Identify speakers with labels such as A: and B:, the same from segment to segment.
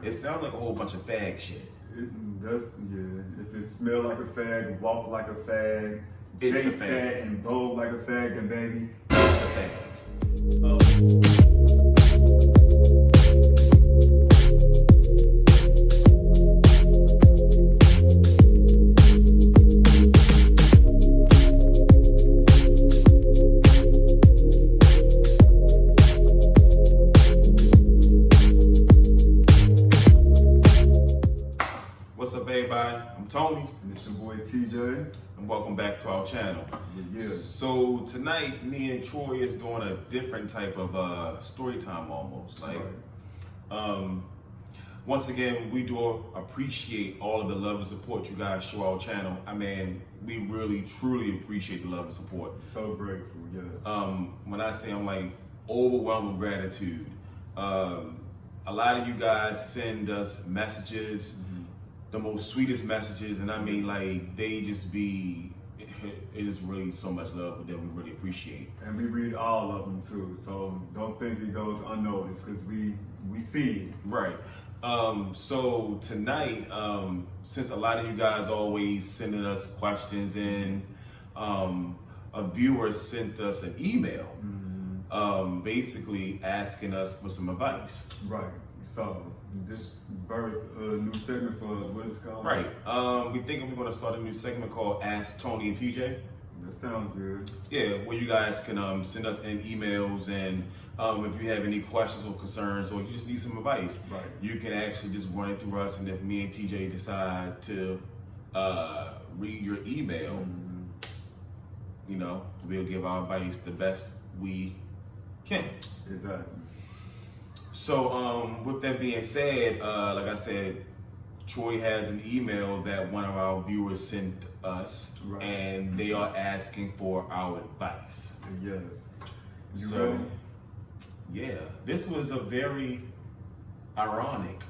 A: It sounds like a whole bunch of fag shit.
B: That's, yeah. If it smell like a fag, walk like a fag,
A: It's a
B: chase
A: fag.
B: fag, and vogue like a fag, then baby,
A: It's a fag. What's up, everybody? I'm Tony,
B: and it's your boy TJ.
A: and welcome back to our channel.
B: Yeah.
A: So tonight, me and Troy is doing a different type of story time, almost like. Once again, we do appreciate all of the love and support you guys show our channel. I mean, we really, truly appreciate the love and support.
B: So grateful, yes.
A: When I say I'm like overwhelmed with gratitude, a lot of you guys send us messages, the most sweetest messages, and I mean like they just be, it is really so much love that we really appreciate.
B: And we read all of them too, so don't think it goes unnoticed because we see it.
A: Right. So tonight, since a lot of you guys always sending us questions in, a viewer sent us an email, basically asking us for some advice.
B: Right. So this birthed a new segment for us. What is it called?
A: Right. We think we're going to start a new segment called Ask Tony and TJ.
B: That sounds good.
A: Yeah, where you guys can send us in emails, and if you have any questions or concerns, or you just need some advice,
B: Right.
A: you can actually just run it through us. And if me and TJ decide to read your email, you know, we'll give our advice the best we can.
B: Exactly.
A: So, with that being said, like I said, Troy has an email that one of our viewers sent us,
B: Right.
A: and they are asking for our advice.
B: Yes. You
A: So,
B: ready?
A: yeah, this was a very ironic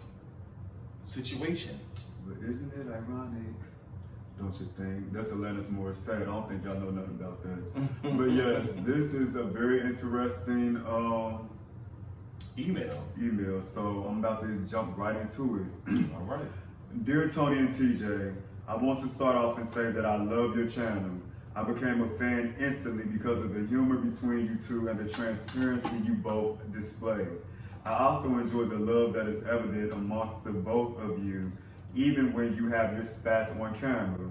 A: situation.
B: But isn't it ironic? Don't you think? That's Alanis Morissette. I don't think y'all know nothing about that. But yes, this is a very interesting email. So I'm about to jump right into it.
A: All right.
B: Dear Tony and TJ, I want to start off and say that I love your channel. I became a fan instantly because of the humor between you two and the transparency you both display. I also enjoy the love that is evident amongst the both of you, even when you have your spats on camera.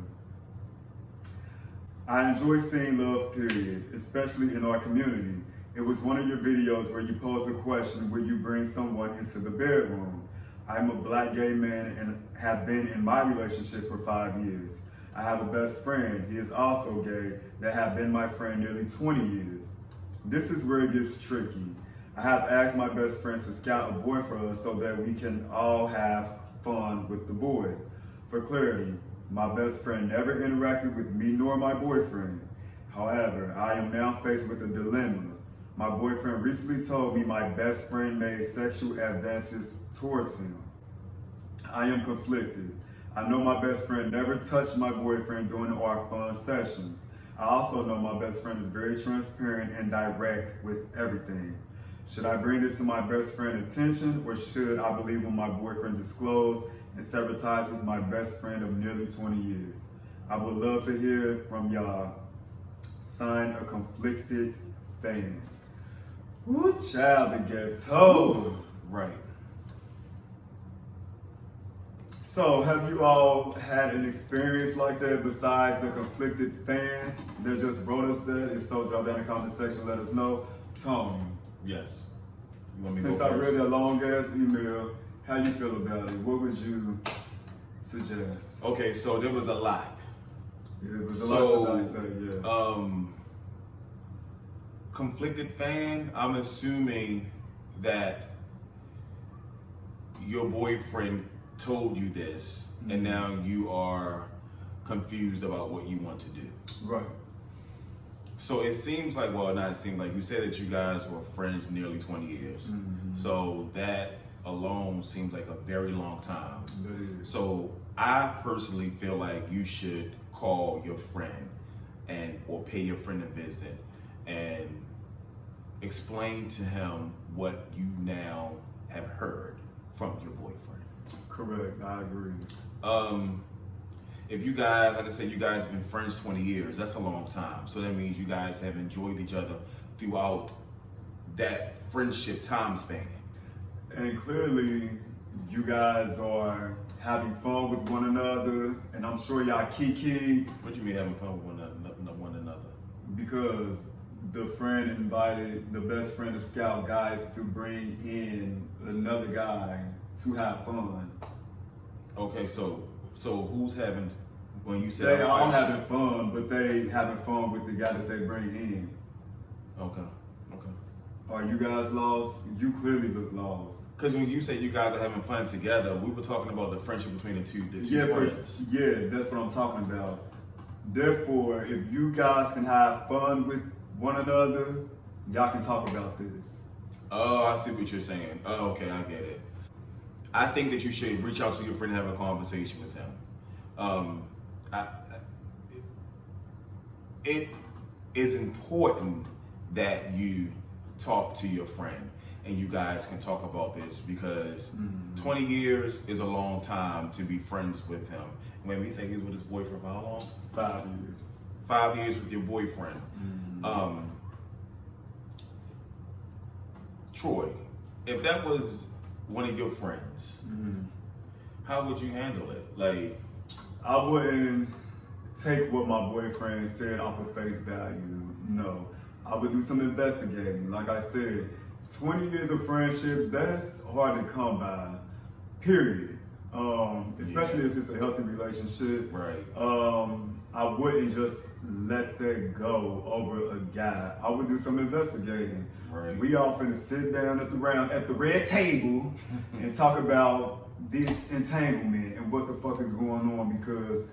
B: I enjoy seeing love, period, especially in our community. It was one of your videos where you posed a question, will you bring someone into the bedroom? I'm a black gay man and have been in my relationship for 5 years. I have a best friend, he is also gay, that have been my friend nearly 20 years. This is where it gets tricky. I have asked my best friend to scout a boy for us so that we can all have fun with the boy. For clarity, my best friend never interacted with me nor my boyfriend. However, I am now faced with a dilemma. My boyfriend recently told me my best friend made sexual advances towards him. I am conflicted. I know my best friend never touched my boyfriend during our fun sessions. I also know my best friend is very transparent and direct with everything. Should I bring this to my best friend's attention, or should I believe when my boyfriend disclosed and sever ties with my best friend of nearly 20 years? I would love to hear from y'all. Signed, a conflicted fan. Ooh, child, to get told.
A: Right.
B: So, have you all had an experience like that besides the conflicted fan that just brought us there? If so, drop down in the comment section, let us know. Tony,
A: Yes. You want me to
B: since
A: go
B: I
A: first?
B: read that long ass email, how you feel about it? What would you suggest?
A: Okay, so there was a lot.
B: It was a
A: So,
B: lot to dissect, yeah.
A: Conflicted fan, I'm assuming that your boyfriend told you this, and now you are confused about what you want to do.
B: Right.
A: So it seems like, well, not it seems like, you said that you guys were friends nearly 20 years. So that alone seems like a very long time.
B: That is.
A: So I personally feel like you should call your friend or pay your friend a visit and explain to him what you now have heard from your boyfriend.
B: Correct. I agree.
A: If you guys, like I said, you guys have been friends 20 years, that's a long time. So that means you guys have enjoyed each other throughout that friendship time span.
B: And clearly, you guys are having fun with one another, and I'm sure y'all kiki
A: What do you mean having fun with one another?
B: because the friend invited the best friend of Scout guys to bring in another guy to have fun.
A: Okay, so who's having, when you say
B: They all having fun, but they having fun with the guy that they bring in.
A: Okay.
B: Are you guys lost? You clearly look lost.
A: Because when you say you guys are having fun together, we were talking about the friendship between the two friends.
B: Yeah, that's what I'm talking about. Therefore, if you guys can have fun with one another, y'all can talk about this.
A: Oh, I see what you're saying. Oh, okay, I get it. I think that you should reach out to your friend and have a conversation with him. It is important that you talk to your friend and you guys can talk about this because 20 years is a long time to be friends with him. When we say he's with his boyfriend for how long?
B: 5 years.
A: 5 years with your boyfriend. Troy, if that was one of your friends, how would you handle it? Like,
B: I wouldn't take what my boyfriend said off of face value. No, I would do some investigating. Like I said, 20 years of friendship, that's hard to come by, period. Especially if it's a healthy relationship.
A: right.
B: I wouldn't just let that go over a guy. I would do some investigating.
A: Right.
B: We all finna sit down at the red table and talk about this entanglement and what the fuck is going on because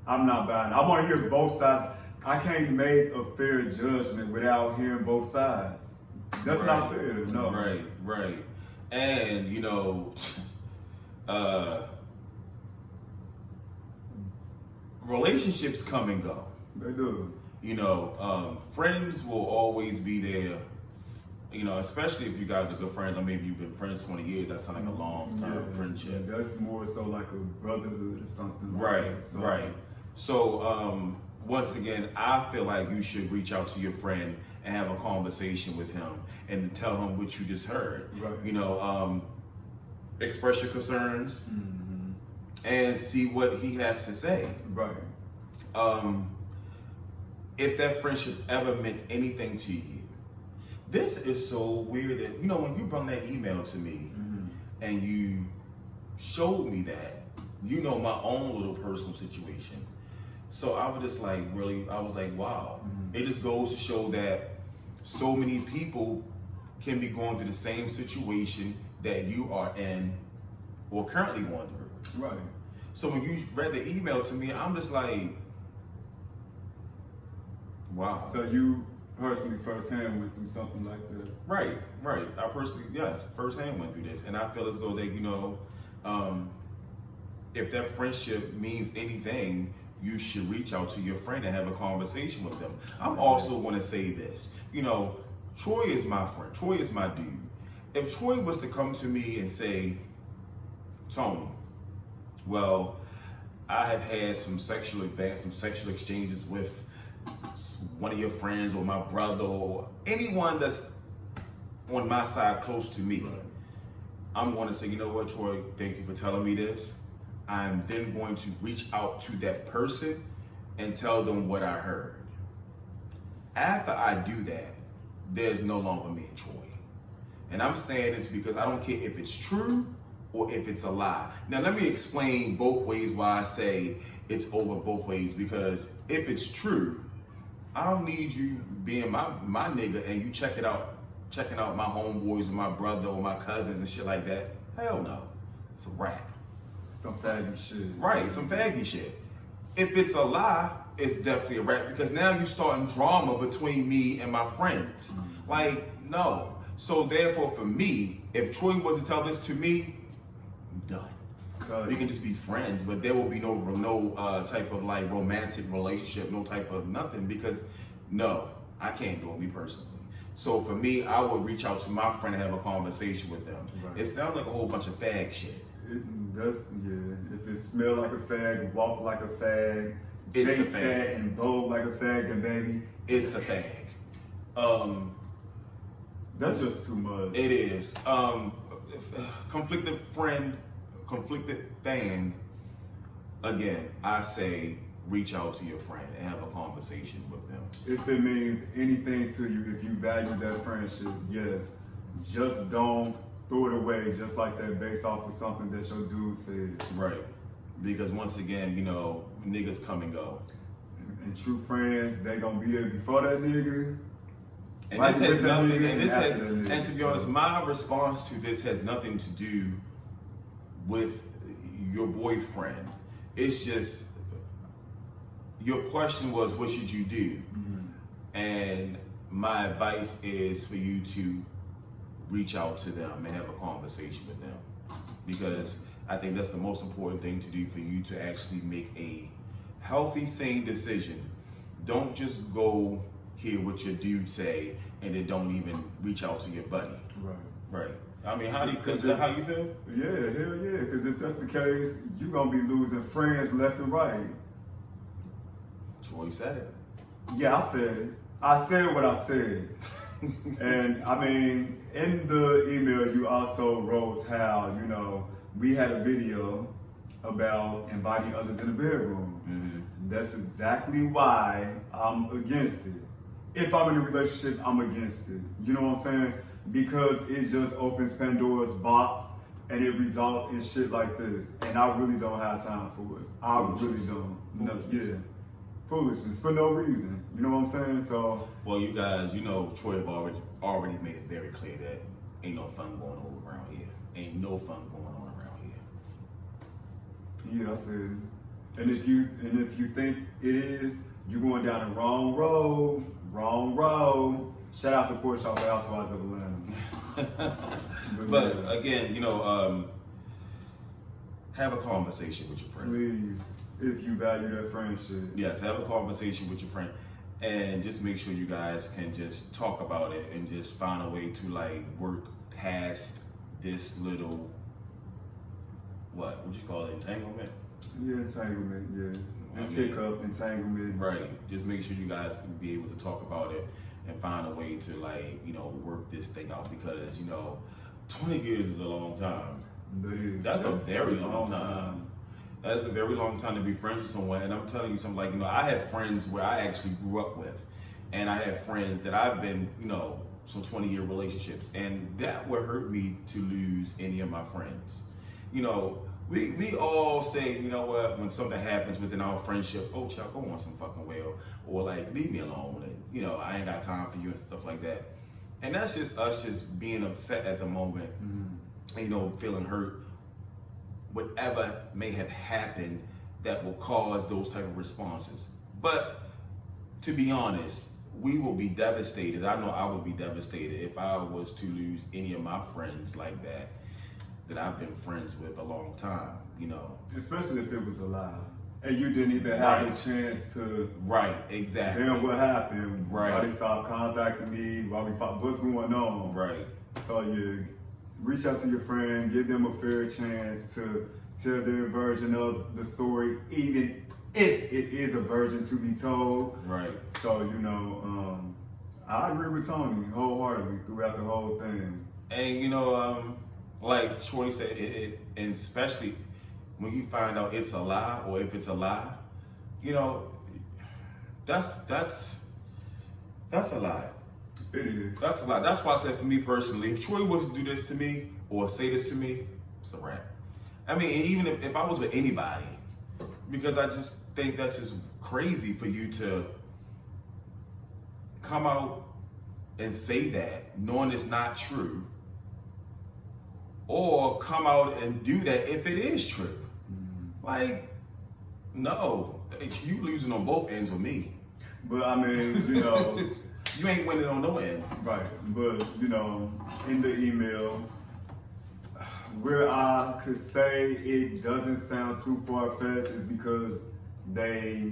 B: I'm not buying it. I want to hear both sides. I can't make a fair judgment without hearing both sides. That's not fair, no.
A: Right. And, you know, relationships come and go.
B: They do.
A: You know, friends will always be there. You know, especially if you guys are good friends. I mean, if you've been friends 20 years, that's like a long-term friendship.
B: Yeah, that's more so like a brotherhood or something.
A: Right,
B: like that. So,
A: right. So, once again, I feel like you should reach out to your friend and have a conversation with him and tell him what you just heard.
B: Right.
A: You know, express your concerns and see what he has to say.
B: Right.
A: If that friendship ever meant anything to you, this is so weird that, you know, when you brought that email to me and you showed me that, you know, my own little personal situation. So I was just like, really, I was like, wow. It just goes to show that so many people can be going through the same situation that you are in or currently going through.
B: Right.
A: So when you read the email to me, I'm just like, wow.
B: So you personally firsthand went through something like that?
A: Right. I personally, yes, firsthand went through this. And I feel as though that, you know, if that friendship means anything, you should reach out to your friend and have a conversation with them. I'm also going to say this. You know, Troy is my friend. Troy is my dude. If Troy was to come to me and say, Tony, well, I have had some sexual exchanges with one of your friends or my brother or anyone that's on my side close to me.
B: Right.
A: I'm going to say, you know what, Troy, thank you for telling me this. I'm then going to reach out to that person and tell them what I heard. After I do that, there's no longer me and Troy. And I'm saying this because I don't care if it's true or if it's a lie. Now, let me explain both ways why I say it's over both ways, because if it's true, I don't need you being my nigga and you checking out my homeboys or my brother or my cousins and shit like that. Hell no. It's a wrap.
B: Some faggy shit.
A: Right, some faggy shit. If it's a lie, it's definitely a wrap because now you're starting drama between me and my friends. Like, no. So therefore, for me, if Troy was to tell this to me, I'm done. We can just be friends, but there will be no type of like romantic relationship, no type of nothing, because no, I can't do it, me personally. So for me, I would reach out to my friend and have a conversation with them.
B: Right.
A: It sounds like a whole bunch of fag shit.
B: If it smell like a fag, walk like a fag,
A: It's
B: Jay
A: a fag.
B: said and vogue like a fag, then baby,
A: It's a fag.
B: that's just too much.
A: It is. Conflicted friend, conflicted fan. Again, I say reach out to your friend and have a conversation with them.
B: If it means anything to you, if you value that friendship, yes. Just don't throw it away just like that based off of something that your dude said.
A: Right. Because once again, you know, niggas come and go.
B: And true friends, they gonna be there before that nigga.
A: And
B: Right
A: this has
B: with that
A: nothing,
B: nigga
A: and this
B: and
A: has,
B: after that nigga.
A: and to be honest, my response to this has nothing to do with your boyfriend. It's just, your question was, what should you do? And my advice is for you to reach out to them and have a conversation with them. Because I think that's the most important thing to do for you to actually make a healthy, sane decision. Don't just go hear what your dude say and then don't even reach out to your buddy.
B: Right.
A: Right. I mean, is that how you feel?
B: Yeah, hell yeah. Because if that's the case, you're gonna be losing friends left and right.
A: Troy said it.
B: Yeah, I said it. I said what I said. And I mean, in the email, you also wrote how, you know, we had a video about inviting others in the bedroom. That's exactly why I'm against it. If I'm in a relationship, I'm against it. You know what I'm saying? Because it just opens Pandora's box and it results in shit like this. And I really don't have time for it. I really don't. No, yeah. Foolishness for no reason. You know what I'm saying? So,
A: Well, you guys, you know, Troy have already made it very clear that ain't no fun going on around here. Ain't no fun going on around here.
B: yeah, I said. And if you think it is, you're going down the wrong road. Wrong road. Shout out to Pork Chop Housewives of Atlanta.
A: But again, you know, have a conversation with your friend.
B: Please, if you value that friendship.
A: Yes, have a conversation with your friend, and just make sure you guys can just talk about it and just find a way to like work past this little, what would you call it, entanglement?
B: Yeah, entanglement, yeah. This
A: I mean,
B: hiccup, entanglement.
A: Right. Just make sure you guys can be able to talk about it and find a way to like, you know, work this thing out because, you know, 20 years is a long time. That's a very long time. That's a very long time to be friends with someone. And I'm telling you something, like, you know, I have friends where I actually grew up with. And I have friends that I've been, you know, some 20-year relationships. And that would hurt me to lose any of my friends. You know, we all say, you know what, when something happens within our friendship, oh, Chuck, go on some fucking well. Or like, leave me alone. And, you know, I ain't got time for you and stuff like that. And that's just us just being upset at the moment. And, you know, feeling hurt. Whatever may have happened that will cause those type of responses. But to be honest, we will be devastated. I know I would be devastated if I was to lose any of my friends like that I've been friends with a long time, you know.
B: Especially if it was a lie. And you didn't even have a chance to.
A: Right, exactly.
B: Then what happened?
A: Right.
B: Why they stopped contacting me? Why we fought? What's going on?
A: Right.
B: So yeah, reach out to your friend, give them a fair chance to tell their version of the story, even if it is a version to be told.
A: Right.
B: So, you know, I agree with Tony wholeheartedly throughout the whole thing.
A: And you know, like Shorty said, and especially when you find out it's a lie or if it's a lie, you know, that's a lie.
B: It is.
A: That's a lie. That's why I said for me personally, if Troy was to do this to me or say this to me, it's a wrap. I mean, and even if I was with anybody, because I just think that's just crazy for you to come out and say that knowing it's not true, or come out and do that if it is true. Like, no, you losing on both ends with me.
B: But I mean, you know,
A: You ain't winning on no end.
B: right. But, you know, in the email, where I could say it doesn't sound too far-fetched is because they,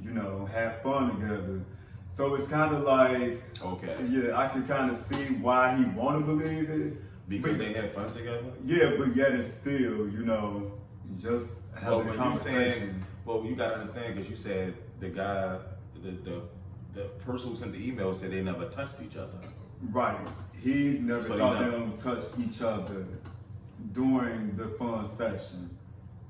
B: you know, have fun together. So it's kind of like,
A: Okay.
B: yeah, I can kind of see why he want to believe it,
A: Because they had fun together?
B: Yeah, but yet it's still, you know, just
A: Well,
B: having a
A: when you saying,
B: conversation.
A: well, you gotta understand because you said the guy, the person who sent the email said they never touched each other.
B: Right. He never
A: So
B: saw
A: he never-
B: them touch each other during the fun session.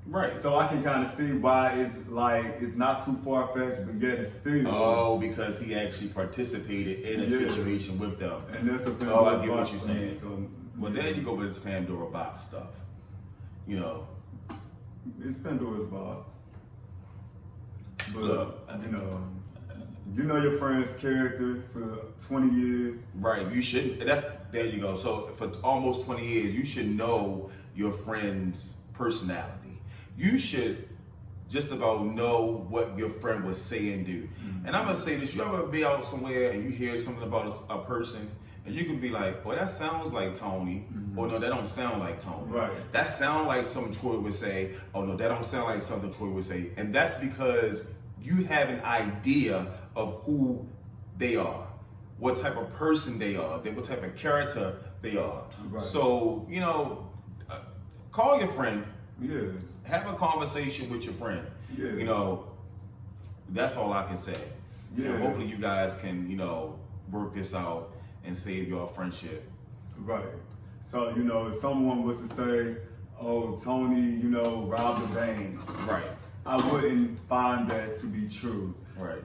A: Right.
B: So I can kind of see why it's like, it's not too far-fetched, but yet it's still.
A: Oh, because he actually participated in a
B: Yeah.
A: situation with them.
B: And that's a
A: Oh, I
B: Pandora's
A: get what
B: box
A: you're
B: for me,
A: saying.
B: So,
A: Well,
B: yeah.
A: there you go with this Pandora box stuff. You know,
B: It's Pandora's box. But,
A: Look.
B: you know your friend's character for 20 years.
A: right? You should. There you go. So for almost 20 years, you should know your friend's personality. You should just about know what your friend would say and do. And I'm gonna say this: you ever be out somewhere and you hear something about a person, and you can be like, "Well, that sounds like Tony," or "No, that don't sound like Tony."
B: Right.
A: That sound like something Troy would say. "Oh no, that don't sound like something Troy would say." And that's because you have an idea of who they are, what type of person they are, what type of character they are.
B: Right.
A: So call your friend.
B: Yeah.
A: Have a conversation with your friend.
B: Yeah.
A: You know, that's all I can say. You know,
B: Yeah.
A: hopefully you guys can, work this out and save your friendship.
B: Right. So, if someone was to say, oh, Tony, robbed the bank,
A: Right.
B: I wouldn't find that to be true.
A: Right.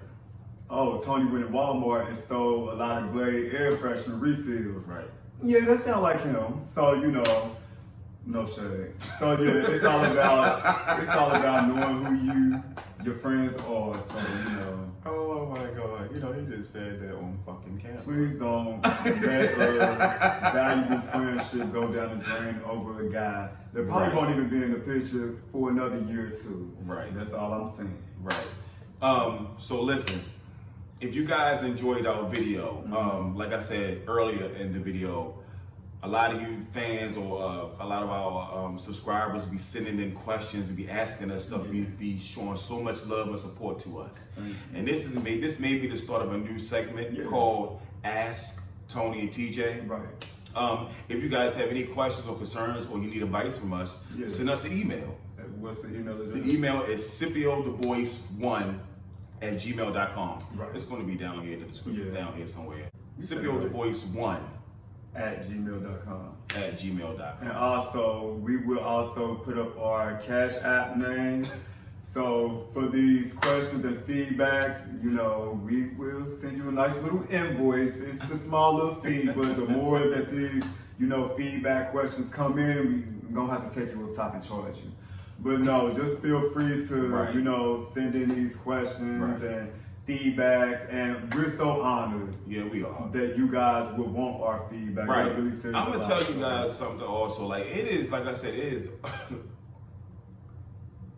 B: Oh, Tony went to Walmart and stole a lot of Glade air freshener refills.
A: Right.
B: Yeah, that sounds like him. So, no shade. So yeah, it's all about knowing who your friends are. So,
A: Oh my God. He just said that on fucking camera.
B: please don't let a valuable friendship go down the drain over a guy that probably
A: Right.
B: won't even be in the picture for another year or two.
A: Right.
B: That's all I'm saying.
A: Right. So listen, if you guys enjoyed our video, like I said earlier in the video, a lot of you fans or a lot of our subscribers be sending in questions and be asking us stuff, be showing so much love and support to us. And this may be the start of a new segment called Ask Tony and TJ.
B: Right.
A: If you guys have any questions or concerns or you need advice from us,
B: Yeah.
A: send us an email.
B: What's the email address?
A: The email is scipiodubois1@gmail.com.
B: Right.
A: It's going to be down here in the description, down here somewhere.
B: said it
A: Scipio
B: right.
A: Dubois1
B: at gmail.com.
A: at gmail.com.
B: And also, we will also put up our Cash App name. So for these questions and feedbacks, we will send you a nice little invoice. It's a small little fee, but the more that these, feedback questions come in, we're gonna have to take you on top and charge you. But no, just feel free to,
A: Right.
B: send in these questions
A: Right.
B: and feedbacks, and we're so honored
A: Yeah, we are.
B: that you guys would want our feedback.
A: Right.
B: That really says
A: I'm
B: a
A: going to
B: lot.
A: tell you guys something also. Like, it is, like I said, it is.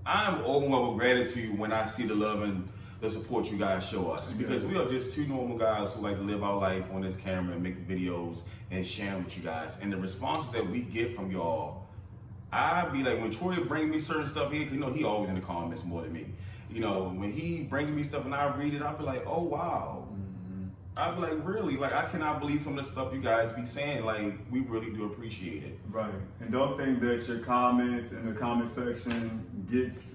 A: I'm overwhelmed with gratitude when I see the love and the support you guys show us, because we are just two normal guys who like to live our life on this camera and make the videos and share them with you guys. And the responses that we get from y'all, I be like, when Troy bring me certain stuff here, he always in the comments more than me. When he bringing me stuff and I read it, I'll be like, oh wow. I'll be like, really? Like, I cannot believe some of the stuff you guys be saying. Like, we really do appreciate it.
B: Right. And don't think that your comments in the comment section gets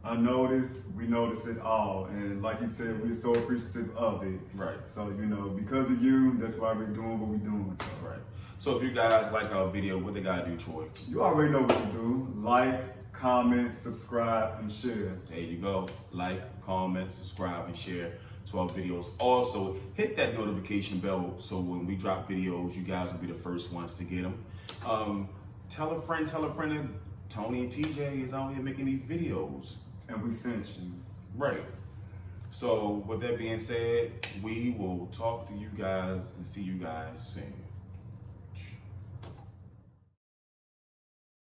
B: unnoticed. We notice it all. And like you said, we're so appreciative of it.
A: Right.
B: So, because of you, that's why we're doing what we're doing. So
A: Right. So if you guys like our video, what they gotta do, Troy?
B: you already know what to do. Like, comment, subscribe, and share.
A: There you go. Like, comment, subscribe, and share to our videos. Also, hit that notification bell so when we drop videos, you guys will be the first ones to get them. Tell a friend, and Tony and TJ is out here making these videos.
B: And we sent you.
A: Right. So with that being said, we will talk to you guys and see you guys soon.